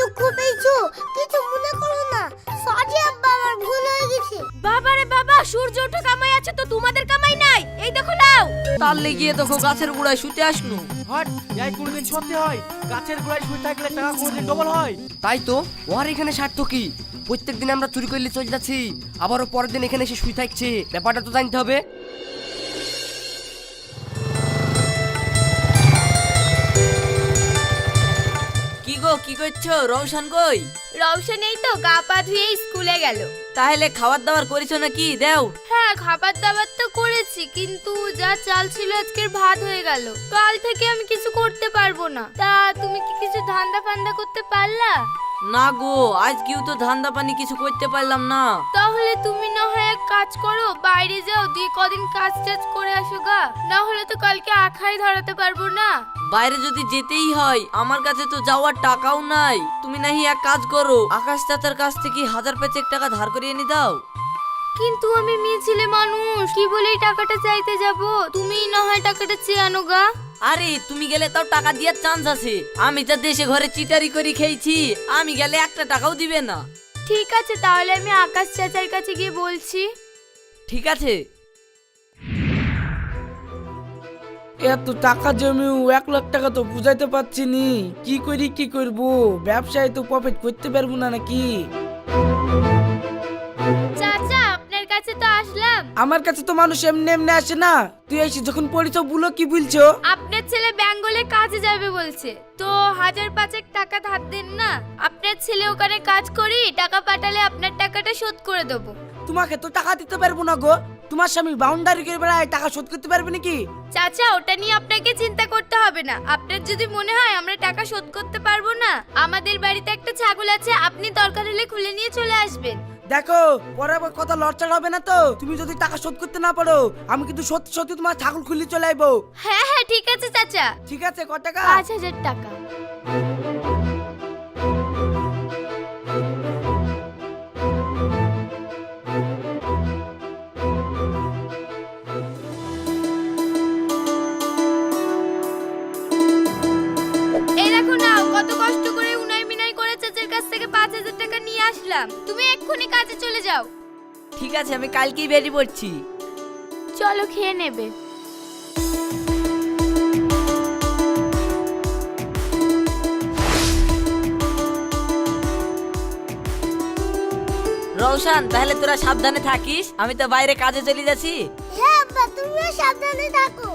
দুঃখ পেয়েছো, কিছু মনে করো না। সরি আব্বা, আমার ভুল হয়ে গেছে। বাবারে বাবা, সূর্য ওঠা কামাই আছে তো তোমাদের কামাই নাই? এই দেখো নাও। তার লেগিয়ে দেখো গাছের গোড়ায় শুতে আসনু। হট, এই কোনদিন সত্যি হয়? গাছের গোড়ায় শুয়ে থাকলে টাকা কোনদিন ডবল হয়? তাই তো, ওর এখানে স্বার্থ কি? প্রত্যেক দিন আমরা চুরি করলে চলে যাচ্ছি, আবারও পরের দিন এখানে এসে শুয়ে থাকছে। ব্যাপারটা তো জানতে হবে। কি গো, কি করছো? রওশন কই? রওশন এই তো গা পা ধুয়ে স্কুলে গেল। তাহলে খাবার দাবার করেছো নাকি? দেও। হ্যাঁ, খাবার দাবার তো করেছি, কিন্তু যা চাল ছিল আজকের ভাত হয়ে গেল। কাল থেকে আমি কিছু করতে পারবো না। তা তুমি কি কিছু ধান্দা ফান্দা করতে পারলা? না গো, আজ কেউ তো ধান্দা পানি কিছু করতে পারলাম না। তাহলে তুমি না হয় এক কাজ করো, বাইরে যাও, দিয়ে কদিন কাজ টাজ করে আসো গা। না হলে তো কালকে আখাই ধরাতে পারবো না। বাইরে যদি যেতেই হয়, আমার কাছে তো যাওয়ার টাকাও নাই। তুমি নাহি এক কাজ করো, আকাশ চাচার কাছ থেকে 1000 টাকা ধার করিয়ে নি দাও। কিন্তু আমি মেয়ে ছেলে মানুষ, কি বলে এই টাকাটা চাইতে যাব? তুমি না হয় টাকাটা চেয়ে আনো গা। আরে তুমি গেলে তাও টাকা দেওয়ার চান্স আছে। আমি যা দেশে ঘরে চিটারি করে খেয়েছি, আমি গেলে একটা টাকাও দিবে না। ঠিক আছে, তাহলে আমি আকাশ চাচার কাছে গিয়ে বলছি। ঠিক আছে। এত টাকা জমিও 1 লাখ টাকা তো বুঝাইতে পারছি নি। কি করি কি করব? ব্যবসায় তো প্রফিট করতে পারবো না নাকি? চাচা, আপনার কাছে তো আসলাম। আমার কাছে তো মানুষ এমনি এমনি আসে না। তুই এসে যখন পড়িস বলো কি বলছো? আপনার ছেলে বেঙ্গলে কাজে যাবে বলছে, তো 1000-5 টাকা ধার দেন না। আপনার ছেলে ওখানে কাজ করি, টাকা পাঠালে আপনার টাকাটা শোধ করে দেবো। তোমাকে তো টাকা দিতে পারবো না গো। তোমার স্বামী বাউন্ডারি করে বেড়ায়, টাকা শোধ করতে পারবে নাকি? চাচা, ওটা নিয়ে আপনাকে চিন্তা করতে হবে না। আপনার যদি মনে হয় আমরা টাকা শোধ করতে পারবো না, আমাদের বাড়িতে একটা ছাগল আছে, আপনি দরকার হলে খুলে নিয়ে চলে আসবেন। দেখো, পরে আবার কথা লড়চড় হবে না তো। তুমি যদি টাকা শোধ করতে না পারো, আমি কিন্তু সত্যি সত্যি তোমার ছাগল খুলে চলে আইবো। হ্যাঁ হ্যাঁ, ঠিক আছে চাচা। ঠিক আছে, কত টাকা? 5000 টাকা। এই দেখো নাও, কত কষ্ট করে উনাই মিনাই করে চাচার কাছ থেকে 5000 টাকা নিয়ে আসলাম। তুমি এক্ষুনি কাজে চলে যাও। ঠিক আছে, আমি কালকেই বেরিয়ে পড়ছি। চলো, খেয়ে নেবে। রওশন, তাহলে তোরা সাবধানে থাকিস, আমি তো বাইরে কাজে চলে যাচ্ছি। হ্যাঁ আব্বা, তুমিও সাবধানে থাকো।